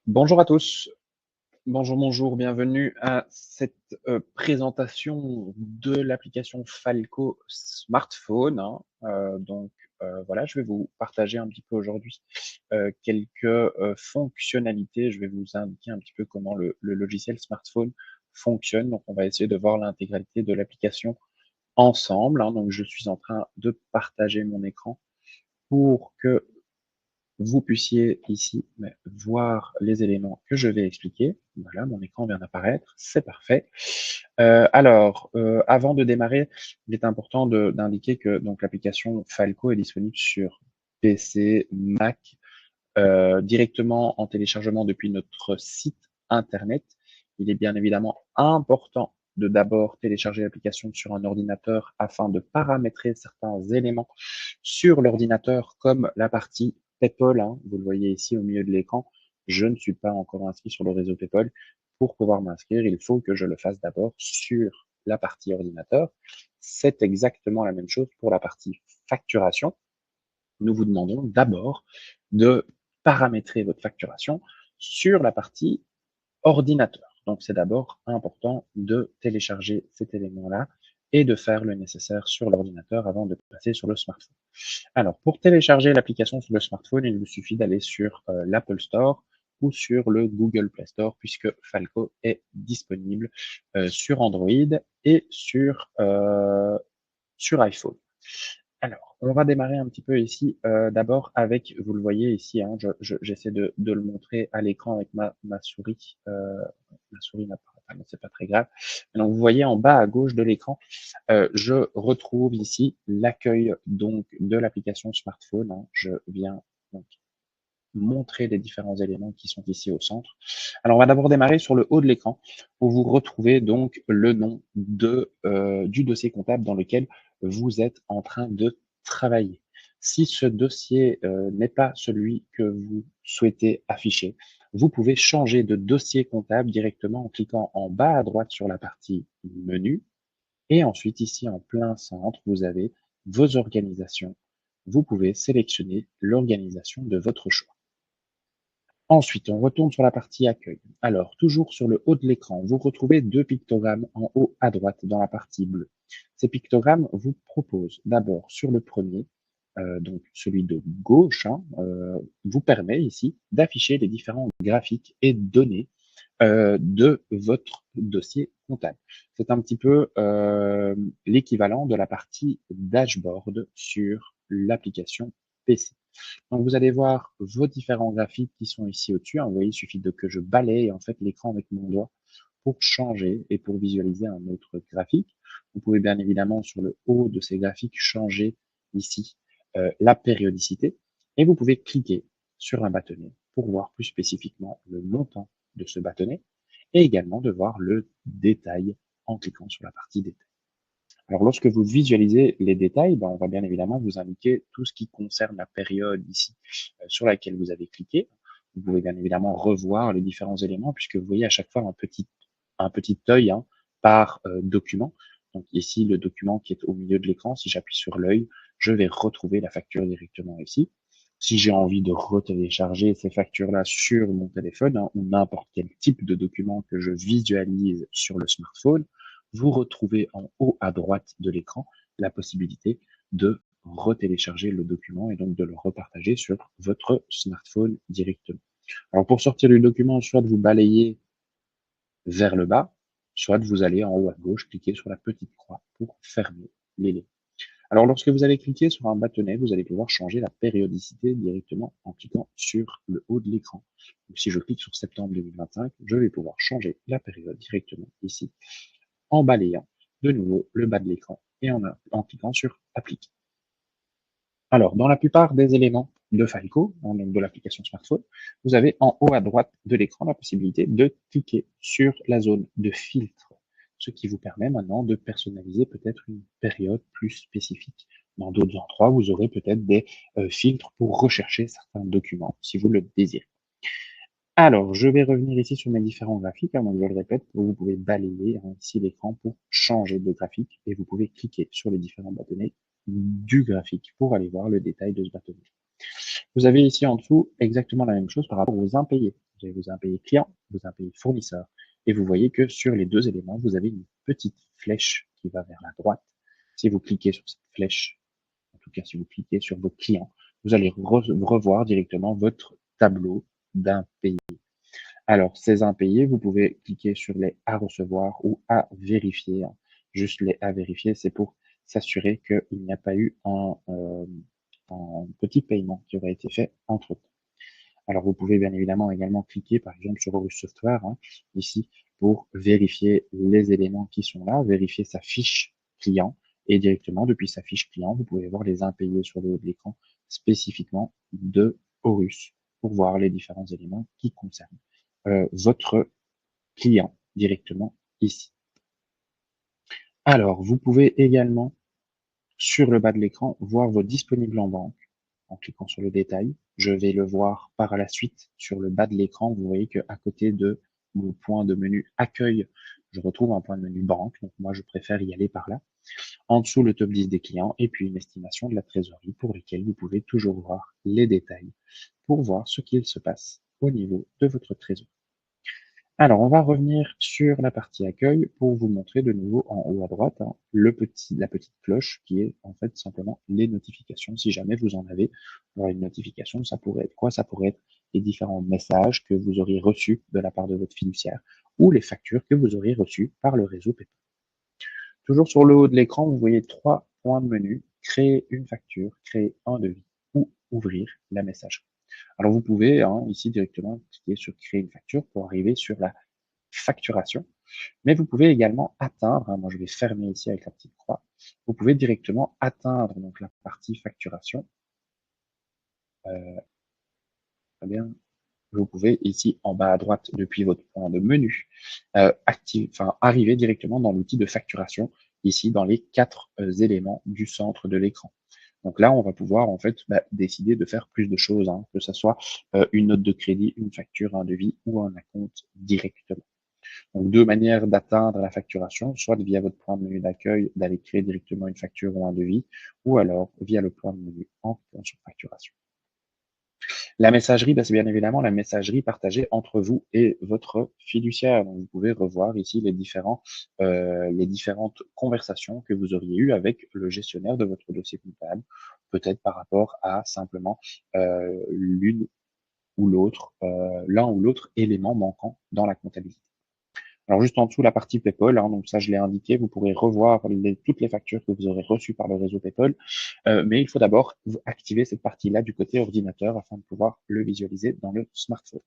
Bonjour à tous. Bonjour, bonjour, bienvenue à cette présentation de l'application Falco Smartphone, hein. Voilà, je vais vous partager un petit peu aujourd'hui quelques fonctionnalités. Je vais vous indiquer un petit peu comment le logiciel smartphone fonctionne. Donc, on va essayer de voir l'intégralité de l'application ensemble, hein. Donc, je suis en train de partager mon écran pour que vous puissiez ici voir les éléments que je vais expliquer. Voilà, mon écran vient d'apparaître, c'est parfait. Avant de démarrer, il est important d'indiquer que donc l'application Falco est disponible sur PC, Mac, directement en téléchargement depuis notre site internet. Il est bien évidemment important de d'abord télécharger l'application sur un ordinateur afin de paramétrer certains éléments sur l'ordinateur, comme la partie PayPal, hein. Vous le voyez ici au milieu de l'écran. Je ne suis pas encore inscrit sur le réseau PayPal. Pour pouvoir m'inscrire, il faut que je le fasse d'abord sur la partie ordinateur. C'est exactement la même chose pour la partie facturation. Nous vous demandons d'abord de paramétrer votre facturation sur la partie ordinateur. Donc, c'est d'abord important de télécharger cet élément-là et de faire le nécessaire sur l'ordinateur avant de passer sur le smartphone. Alors, pour télécharger l'application sur le smartphone, il vous suffit d'aller sur l'Apple Store ou sur le Google Play Store, puisque Falco est disponible sur Android et sur iPhone. Alors, on va démarrer un petit peu ici, d'abord avec, vous le voyez ici, hein, j'essaie de le montrer à l'écran avec ma souris. La souris n'apparaît pas, mais c'est pas très grave. Donc, vous voyez en bas à gauche de l'écran, je retrouve ici l'accueil donc de l'application smartphone, hein. Je viens donc montrer les différents éléments qui sont ici au centre. Alors, on va d'abord démarrer sur le haut de l'écran où vous retrouvez donc le nom du dossier comptable dans lequel vous êtes en train de travailler. Si ce dossier n'est pas celui que vous souhaitez afficher, vous pouvez changer de dossier comptable directement en cliquant en bas à droite sur la partie menu. Et ensuite, ici en plein centre, vous avez vos organisations. Vous pouvez sélectionner l'organisation de votre choix. Ensuite, on retourne sur la partie accueil. Alors, toujours sur le haut de l'écran, vous retrouvez deux pictogrammes en haut à droite dans la partie bleue. Ces pictogrammes vous proposent d'abord sur le premier, donc celui de gauche, hein, vous permet ici d'afficher les différents graphiques et données de votre dossier comptable. C'est un petit peu l'équivalent de la partie dashboard sur l'application PC. Donc, vous allez voir vos différents graphiques qui sont ici au-dessus, hein. Vous voyez, il suffit que je balaye en fait l'écran avec mon doigt pour changer et pour visualiser un autre graphique. Vous pouvez bien évidemment sur le haut de ces graphiques changer ici la périodicité et vous pouvez cliquer sur un bâtonnet pour voir plus spécifiquement le montant de ce bâtonnet et également de voir le détail en cliquant sur la partie détail. Alors, lorsque vous visualisez les détails, ben, on va bien évidemment vous indiquer tout ce qui concerne la période ici sur laquelle vous avez cliqué. Vous pouvez bien évidemment revoir les différents éléments puisque vous voyez à chaque fois un petit œil, hein, par document. Donc ici, le document qui est au milieu de l'écran, si j'appuie sur l'œil, je vais retrouver la facture directement ici. Si j'ai envie de retélécharger ces factures-là sur mon téléphone, hein, ou n'importe quel type de document que je visualise sur le smartphone, vous retrouvez en haut à droite de l'écran la possibilité de retélécharger le document et donc de le repartager sur votre smartphone directement. Alors pour sortir du document, soit de vous balayer vers le bas, soit vous allez en haut à gauche, cliquer sur la petite croix pour fermer l'élément. Alors lorsque vous allez cliquer sur un bâtonnet, vous allez pouvoir changer la périodicité directement en cliquant sur le haut de l'écran. Donc si je clique sur septembre 2025, je vais pouvoir changer la période directement ici en balayant de nouveau le bas de l'écran et en cliquant sur appliquer. Alors, dans la plupart des éléments de Falco, hein, donc de l'application smartphone, vous avez en haut à droite de l'écran la possibilité de cliquer sur la zone de filtre, ce qui vous permet maintenant de personnaliser peut-être une période plus spécifique. Dans d'autres endroits, vous aurez peut-être des filtres pour rechercher certains documents, si vous le désirez. Alors, je vais revenir ici sur mes différents graphiques, hein, donc je le répète, vous pouvez balayer, hein, ici l'écran pour changer de graphique et vous pouvez cliquer sur les différents bâtonnets du graphique pour aller voir le détail de ce bâtonnet. Vous avez ici en dessous exactement la même chose par rapport aux impayés. Vous avez vos impayés clients, vos impayés fournisseurs, et vous voyez que sur les deux éléments, vous avez une petite flèche qui va vers la droite. Si vous cliquez sur cette flèche, en tout cas si vous cliquez sur vos clients, vous allez revoir directement votre tableau d'impayés. Alors, ces impayés, vous pouvez cliquer sur les à recevoir ou à vérifier. Juste les à vérifier, c'est pour s'assurer qu'il n'y a pas eu un petit paiement qui aurait été fait entre temps. Alors, vous pouvez bien évidemment également cliquer, par exemple, sur Horus Software, ici, pour vérifier les éléments qui sont là, vérifier sa fiche client, et directement, depuis sa fiche client, vous pouvez voir les impayés sur le haut de l'écran, spécifiquement de Horus, pour voir les différents éléments qui concernent votre client directement ici. Alors, vous pouvez également, sur le bas de l'écran, voir vos disponibles en banque en cliquant sur le détail. Je vais le voir par la suite sur le bas de l'écran. Vous voyez qu'à côté de mon point de menu accueil, je retrouve un point de menu banque. Donc moi, je préfère y aller par là. En dessous, le top 10 des clients et puis une estimation de la trésorerie pour lesquelles vous pouvez toujours voir les détails pour voir ce qu'il se passe au niveau de votre trésorerie. Alors, on va revenir sur la partie accueil pour vous montrer de nouveau en haut à droite la petite cloche qui est en fait simplement les notifications. Si jamais vous en avez, une notification, ça pourrait être quoi? Ça pourrait être les différents messages que vous auriez reçus de la part de votre fiduciaire ou les factures que vous auriez reçues par le réseau PayPal. Toujours sur le haut de l'écran, vous voyez 3 points de menu, créer une facture, créer un devis ou ouvrir la messagerie. Alors vous pouvez ici directement cliquer sur créer une facture pour arriver sur la facturation, mais vous pouvez également atteindre, moi je vais fermer ici avec la petite croix, vous pouvez directement atteindre donc la partie facturation. Très bien. Vous pouvez ici en bas à droite depuis votre point de menu arriver directement dans l'outil de facturation ici dans les 4 éléments du centre de l'écran. Donc là, on va pouvoir en fait décider de faire plus de choses, que ce soit une note de crédit, une facture, un devis ou un acompte directement. Donc deux manières d'atteindre la facturation, soit via votre point de menu d'accueil, d'aller créer directement une facture ou un devis, ou alors via le point de menu en cliquant sur facturation. La messagerie, c'est bien évidemment la messagerie partagée entre vous et votre fiduciaire. Donc, vous pouvez revoir ici les différentes conversations que vous auriez eues avec le gestionnaire de votre dossier comptable, peut-être par rapport à simplement l'une ou l'autre, l'un ou l'autre élément manquant dans la comptabilité. Alors juste en dessous, la partie PayPal, donc ça je l'ai indiqué, vous pourrez revoir toutes les factures que vous aurez reçues par le réseau PayPal, mais il faut d'abord activer cette partie-là du côté ordinateur afin de pouvoir le visualiser dans le smartphone.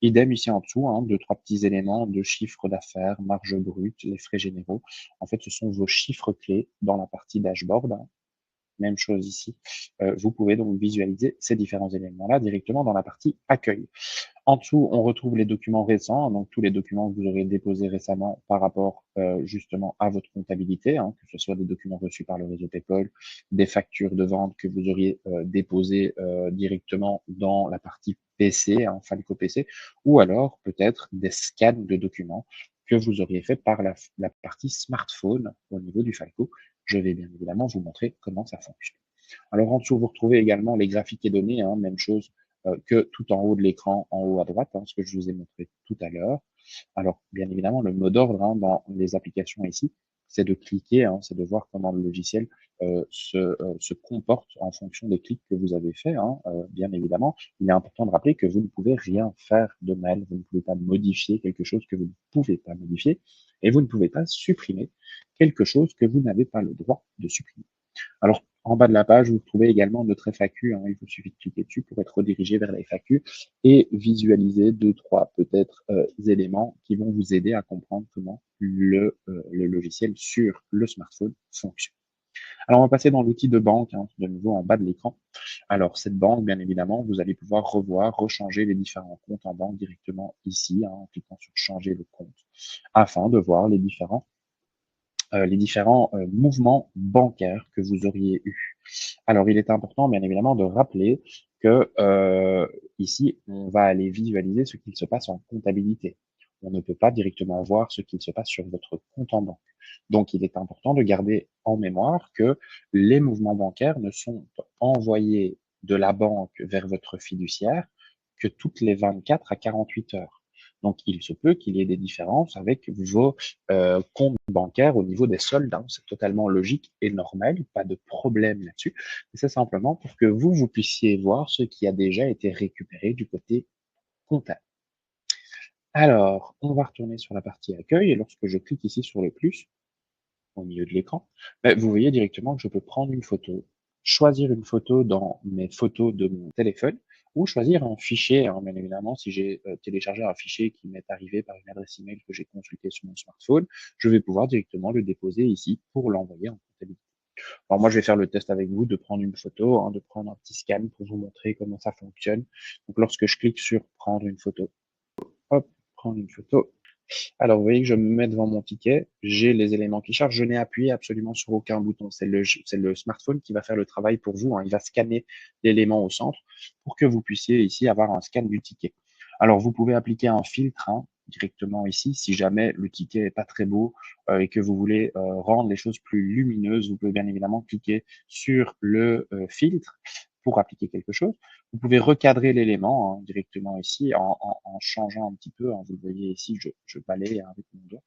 Idem ici en dessous, 2-3 petits éléments de chiffre d'affaires, marge brute, les frais généraux. En fait, ce sont vos chiffres clés dans la partie dashboard. Même chose ici. Vous pouvez donc visualiser ces différents éléments-là directement dans la partie accueil. En dessous, on retrouve les documents récents, donc tous les documents que vous aurez déposés récemment par rapport justement à votre comptabilité, que ce soit des documents reçus par le réseau PayPal, des factures de vente que vous auriez déposées directement dans la partie PC, Falco PC, ou alors peut-être des scans de documents que vous auriez fait par la partie smartphone au niveau du Falco. Je vais bien évidemment vous montrer comment ça fonctionne. Alors en dessous, vous retrouvez également les graphiques et données, même chose que tout en haut de l'écran, en haut à droite, ce que je vous ai montré tout à l'heure. Alors, bien évidemment, le mot d'ordre dans les applications ici, c'est de cliquer, c'est de voir comment le logiciel se comporte en fonction des clics que vous avez faits. Bien évidemment, il est important de rappeler que vous ne pouvez rien faire de mal, vous ne pouvez pas modifier quelque chose que vous ne pouvez pas modifier, et vous ne pouvez pas supprimer quelque chose que vous n'avez pas le droit de supprimer. Alors, en bas de la page, vous trouvez également notre FAQ. Il vous suffit de cliquer dessus pour être redirigé vers la FAQ et visualiser 2-3 peut-être éléments qui vont vous aider à comprendre comment le logiciel sur le smartphone fonctionne. Alors, on va passer dans l'outil de banque, de nouveau en bas de l'écran. Alors, cette banque, bien évidemment, vous allez pouvoir rechanger les différents comptes en banque directement ici, en cliquant sur changer le compte, afin de voir les différents mouvements bancaires que vous auriez eus. Alors, il est important, bien évidemment, de rappeler que ici, on va aller visualiser ce qu'il se passe en comptabilité. On ne peut pas directement voir ce qu'il se passe sur votre compte en banque. Donc, il est important de garder en mémoire que les mouvements bancaires ne sont envoyés de la banque vers votre fiduciaire que toutes les 24 à 48 heures. Donc, il se peut qu'il y ait des différences avec vos comptes bancaires au niveau des soldes, hein. C'est totalement logique et normal, pas de problème là-dessus. C'est simplement pour que vous puissiez voir ce qui a déjà été récupéré du côté comptable. Alors, on va retourner sur la partie accueil et lorsque je clique ici sur le plus, au milieu de l'écran, vous voyez directement que je peux prendre une photo, choisir une photo dans mes photos de mon téléphone ou choisir un fichier, hein, bien évidemment, si j'ai téléchargé un fichier qui m'est arrivé par une adresse email que j'ai consulté sur mon smartphone, je vais pouvoir directement le déposer ici pour l'envoyer en comptabilité. Alors moi, je vais faire le test avec vous de prendre une photo, hein, de prendre un petit scan pour vous montrer comment ça fonctionne. Donc lorsque je clique sur prendre une photo, hop, prendre une photo, alors, vous voyez que je me mets devant mon ticket, j'ai les éléments qui chargent, je n'ai appuyé absolument sur aucun bouton. C'est le smartphone qui va faire le travail pour vous, hein. Il va scanner l'élément au centre pour que vous puissiez ici avoir un scan du ticket. Alors, vous pouvez appliquer un filtre, hein, directement ici, si jamais le ticket est pas très beau et que vous voulez rendre les choses plus lumineuses, vous pouvez bien évidemment cliquer sur le filtre pour appliquer quelque chose. Vous pouvez recadrer l'élément, hein, directement ici en changeant un petit peu, hein. Vous le voyez ici, je balaye, hein, avec mon doigt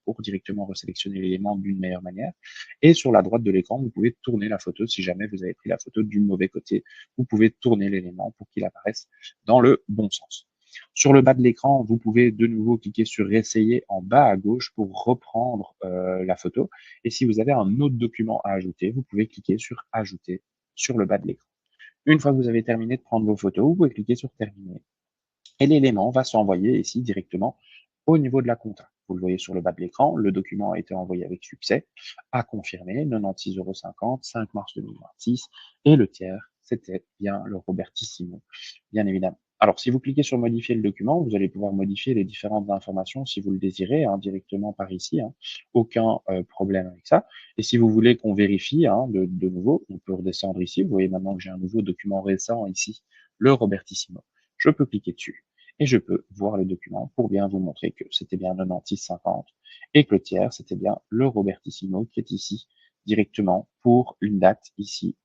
pour directement resélectionner l'élément d'une meilleure manière. Et sur la droite de l'écran, vous pouvez tourner la photo si jamais vous avez pris la photo du mauvais côté. Vous pouvez tourner l'élément pour qu'il apparaisse dans le bon sens. Sur le bas de l'écran, vous pouvez de nouveau cliquer sur Réessayer en bas à gauche pour reprendre la photo. Et si vous avez un autre document à ajouter, vous pouvez cliquer sur Ajouter sur le bas de l'écran. Une fois que vous avez terminé de prendre vos photos, vous pouvez cliquer sur Terminer. Et l'élément va s'envoyer ici directement au niveau de la compta. Vous le voyez sur le bas de l'écran, le document a été envoyé avec succès, à confirmer, 96,50 €, 5 mars 2026, et le tiers, c'était bien le Robertissimo, bien évidemment. Alors, si vous cliquez sur modifier le document, vous allez pouvoir modifier les différentes informations si vous le désirez, hein, directement par ici, hein. Aucun problème avec ça. Et si vous voulez qu'on vérifie, hein, de nouveau, on peut redescendre ici. Vous voyez maintenant que j'ai un nouveau document récent ici, le Robertissimo. Je peux cliquer dessus et je peux voir le document pour bien vous montrer que c'était bien 96,50 et que le tiers, c'était bien le Robertissimo qui est ici directement pour une date ici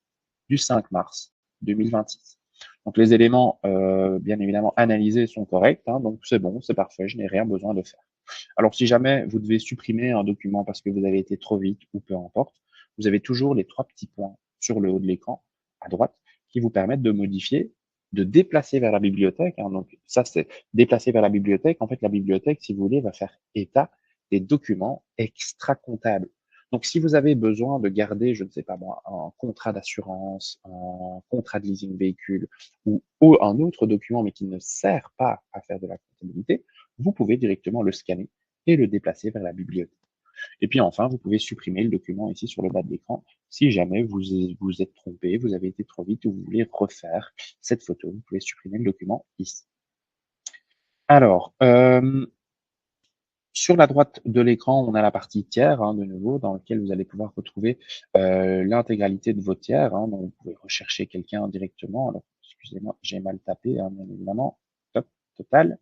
du 5 mars 2026. Donc les éléments, bien évidemment, analysés sont corrects, hein, donc c'est bon, c'est parfait, je n'ai rien besoin de faire. Alors si jamais vous devez supprimer un document parce que vous avez été trop vite ou peu importe, vous avez toujours les trois petits points sur le haut de l'écran, à droite, qui vous permettent de modifier, de déplacer vers la bibliothèque, hein. Donc ça, c'est déplacer vers la bibliothèque. En fait, la bibliothèque, si vous voulez, va faire état des documents extra-comptables. Donc, si vous avez besoin de garder, je ne sais pas moi, un contrat d'assurance, un contrat de leasing véhicule ou un autre document, mais qui ne sert pas à faire de la comptabilité, vous pouvez directement le scanner et le déplacer vers la bibliothèque. Et puis enfin, vous pouvez supprimer le document ici sur le bas de l'écran si jamais vous êtes trompé, vous avez été trop vite ou vous voulez refaire cette photo. Vous pouvez supprimer le document ici. Alors, sur la droite de l'écran, on a la partie tiers, hein, de nouveau, dans laquelle vous allez pouvoir retrouver l'intégralité de vos tiers, hein. Donc, vous pouvez rechercher quelqu'un directement. Alors, excusez-moi, j'ai mal tapé, hein, bien évidemment. Top, total.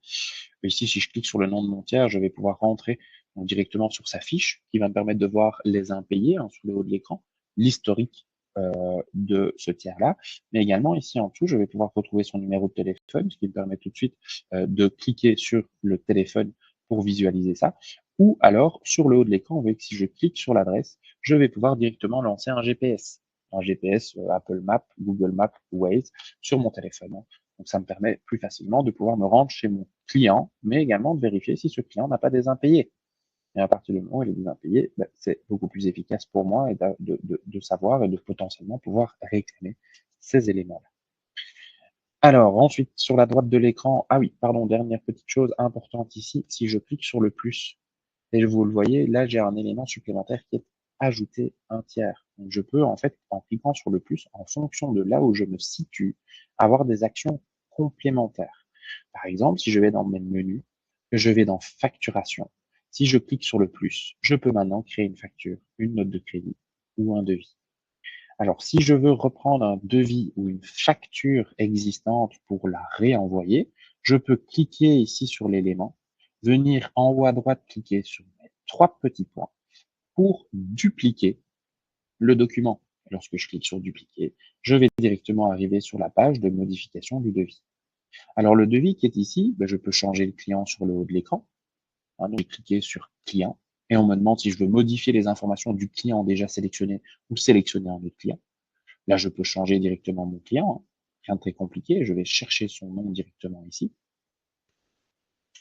Ici, si je clique sur le nom de mon tiers, je vais pouvoir rentrer donc, directement sur sa fiche, qui va me permettre de voir les impayés, hein, sur le haut de l'écran, l'historique de ce tiers-là. Mais également, ici en dessous, je vais pouvoir retrouver son numéro de téléphone, ce qui me permet tout de suite de cliquer sur le téléphone pour visualiser ça. Ou alors, sur le haut de l'écran, vous voyez que si je clique sur l'adresse, je vais pouvoir directement lancer un GPS. Un GPS Apple Maps, Google Maps, Waze sur mon téléphone, hein. Donc, ça me permet plus facilement de pouvoir me rendre chez mon client, mais également de vérifier si ce client n'a pas des impayés. Et à partir du moment où il est des impayés, c'est beaucoup plus efficace pour moi et de savoir et de potentiellement pouvoir réclamer ces éléments-là. Alors, ensuite, sur la droite de l'écran, ah oui, pardon, dernière petite chose importante ici, si je clique sur le plus, et vous le voyez, là, j'ai un élément supplémentaire qui est ajouter un tiers. Donc, je peux, en fait, en cliquant sur le plus, en fonction de là où je me situe, avoir des actions complémentaires. Par exemple, si je vais dans mes menus, que je vais dans facturation, si je clique sur le plus, je peux maintenant créer une facture, une note de crédit ou un devis. Alors, si je veux reprendre un devis ou une facture existante pour la réenvoyer, je peux cliquer ici sur l'élément, venir en haut à droite, cliquer sur mes trois petits points pour dupliquer le document. Lorsque je clique sur dupliquer, je vais directement arriver sur la page de modification du devis. Alors le devis qui est ici, ben, je peux changer le client sur le haut de l'écran. Hein, donc, je vais cliquer sur client et on me demande si je veux modifier les informations du client déjà sélectionné ou sélectionner un autre client. Là, je peux changer directement mon client, hein. Rien de très compliqué. Je vais chercher son nom directement ici.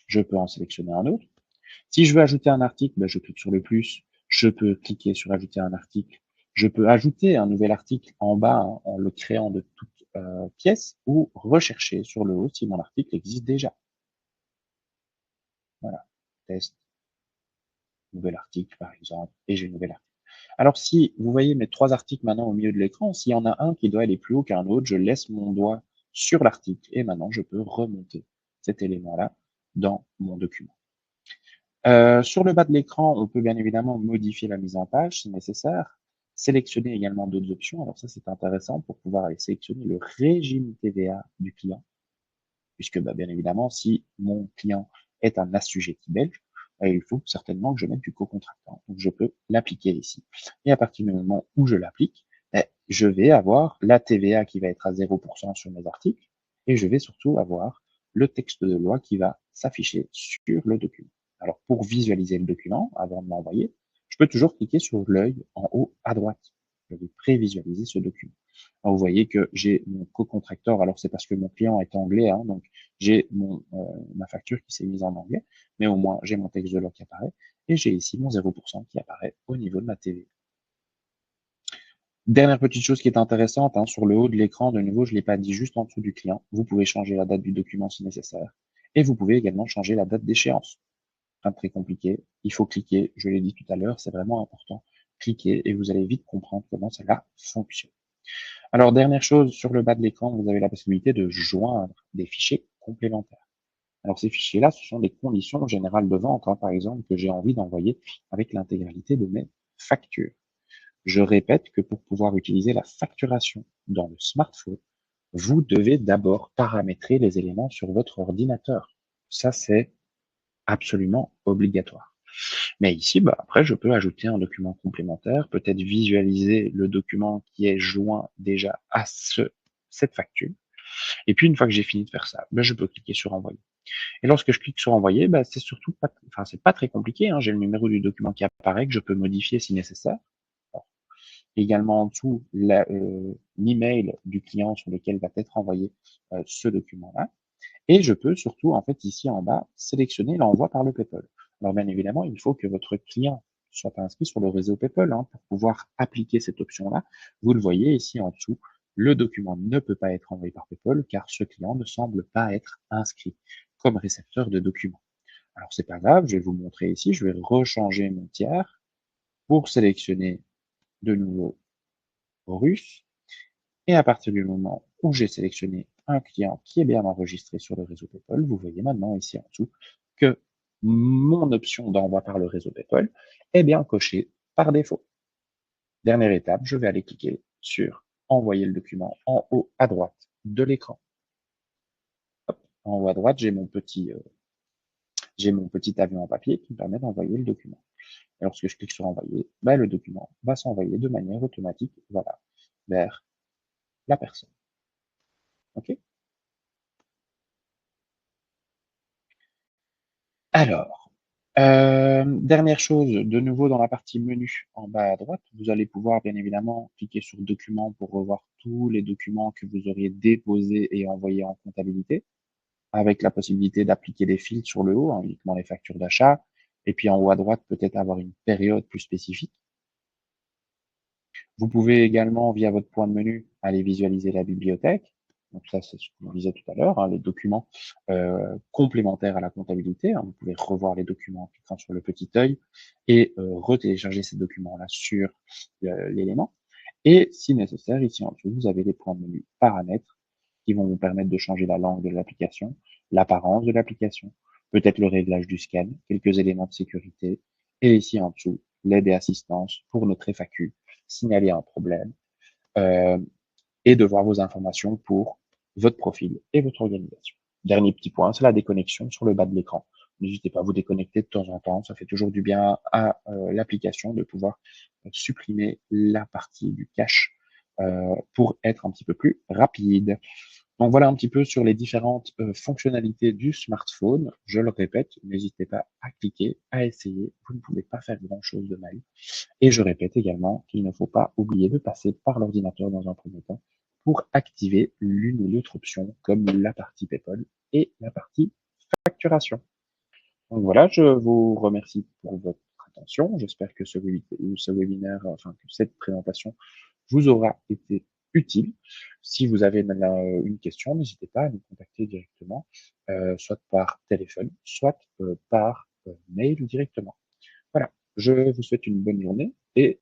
Je peux en sélectionner un autre. Si je veux ajouter un article, ben, je clique sur le plus. Je peux cliquer sur ajouter un article. Je peux ajouter un nouvel article en bas, hein, en le créant de toute pièce, ou rechercher sur le haut si mon article existe déjà. Voilà. Test, nouvel article par exemple, et j'ai un nouvel article. Alors si vous voyez mes trois articles maintenant au milieu de l'écran, s'il y en a un qui doit aller plus haut qu'un autre, je laisse mon doigt sur l'article et maintenant je peux remonter cet élément-là dans mon document. Sur le bas de l'écran, on peut bien évidemment modifier la mise en page si nécessaire, sélectionner également d'autres options. Alors ça, c'est intéressant pour pouvoir aller sélectionner le régime TVA du client, puisque bah, bien évidemment, si mon client est un assujetti belge, il faut certainement que je mette du co-contractant. Donc je peux l'appliquer ici. Et à partir du moment où je l'applique, je vais avoir la TVA qui va être à 0% sur mes articles, et je vais surtout avoir le texte de loi qui va s'afficher sur le document. Alors, pour visualiser le document, avant de l'envoyer, je peux toujours cliquer sur l'œil en haut à droite. Je vais prévisualiser ce document. Alors, vous voyez que j'ai mon co-contracteur, alors c'est parce que mon client est anglais, hein, donc j'ai ma facture qui s'est mise en anglais, mais au moins j'ai mon texte de loi qui apparaît, et j'ai ici mon 0% qui apparaît au niveau de ma TVA. Dernière petite chose qui est intéressante, hein, sur le haut de l'écran, de nouveau, je ne l'ai pas dit, juste en dessous du client, vous pouvez changer la date du document si nécessaire, et vous pouvez également changer la date d'échéance. Rien de très compliqué, il faut cliquer, je l'ai dit tout à l'heure, c'est vraiment important. Cliquez et vous allez vite comprendre comment cela fonctionne. Alors, dernière chose, sur le bas de l'écran, vous avez la possibilité de joindre des fichiers complémentaires. Alors, ces fichiers-là, ce sont des conditions générales de vente, hein, par exemple, que j'ai envie d'envoyer avec l'intégralité de mes factures. Je répète que pour pouvoir utiliser la facturation dans le smartphone, vous devez d'abord paramétrer les éléments sur votre ordinateur. Ça, c'est absolument obligatoire. Mais ici, bah, après, je peux ajouter un document complémentaire, peut-être visualiser le document qui est joint déjà à cette facture. Et puis, une fois que j'ai fini de faire ça, bah, je peux cliquer sur envoyer. Et lorsque je clique sur envoyer, bah, c'est surtout pas, enfin, c'est pas très compliqué, hein. J'ai le numéro du document qui apparaît, que je peux modifier si nécessaire. Également en dessous, l'email du client sur lequel va être envoyé ce document-là. Et je peux surtout, en fait, ici en bas, sélectionner l'envoi par le PayPal. Alors, bien évidemment, il faut que votre client soit inscrit sur le réseau PayPal, hein, pour pouvoir appliquer cette option-là. Vous le voyez ici en dessous, le document ne peut pas être envoyé par PayPal car ce client ne semble pas être inscrit comme récepteur de documents. Alors, c'est pas grave, je vais vous montrer ici, je vais rechanger mon tiers pour sélectionner de nouveau russe. Et à partir du moment où j'ai sélectionné un client qui est bien enregistré sur le réseau PayPal, vous voyez maintenant ici en dessous que mon option d'envoi par le réseau PayPal est bien cochée par défaut. Dernière étape, je vais aller cliquer sur envoyer le document en haut à droite de l'écran. En haut à droite, j'ai mon petit avion en papier qui me permet d'envoyer le document. Et lorsque je clique sur envoyer, bah, le document va s'envoyer de manière automatique, voilà, vers la personne. OK? Alors, dernière chose, de nouveau dans la partie menu en bas à droite, vous allez pouvoir bien évidemment cliquer sur documents pour revoir tous les documents que vous auriez déposés et envoyés en comptabilité, avec la possibilité d'appliquer des filtres sur le haut, hein, uniquement les factures d'achat, et puis en haut à droite, peut-être avoir une période plus spécifique. Vous pouvez également, via votre point de menu, aller visualiser la bibliothèque. Donc ça, c'est ce qu'on disait tout à l'heure, hein, les documents complémentaires à la comptabilité, hein. Vous pouvez revoir les documents en cliquant sur le petit œil et retélécharger ces documents-là sur l'élément. Et si nécessaire, ici en dessous, vous avez les points de menu paramètres qui vont vous permettre de changer la langue de l'application, l'apparence de l'application, peut-être le réglage du scan, quelques éléments de sécurité, et ici en dessous, l'aide et assistance pour notre FAQ, signaler un problème, euh, et de voir vos informations pour votre profil et votre organisation. Dernier petit point, c'est la déconnexion sur le bas de l'écran. N'hésitez pas à vous déconnecter de temps en temps, ça fait toujours du bien à l'application de pouvoir supprimer la partie du cache pour être un petit peu plus rapide. Donc voilà un petit peu sur les différentes fonctionnalités du smartphone. Je le répète, n'hésitez pas à cliquer, à essayer. Vous ne pouvez pas faire grand-chose de mal. Et je répète également qu'il ne faut pas oublier de passer par l'ordinateur dans un premier temps pour activer l'une ou l'autre option comme la partie PayPal et la partie facturation. Donc voilà, je vous remercie pour votre attention. J'espère que ce webinaire, enfin que cette présentation vous aura été utile. Si vous avez maintenant une question, n'hésitez pas à nous contacter directement, soit par téléphone, soit par mail directement. Voilà, je vous souhaite une bonne journée et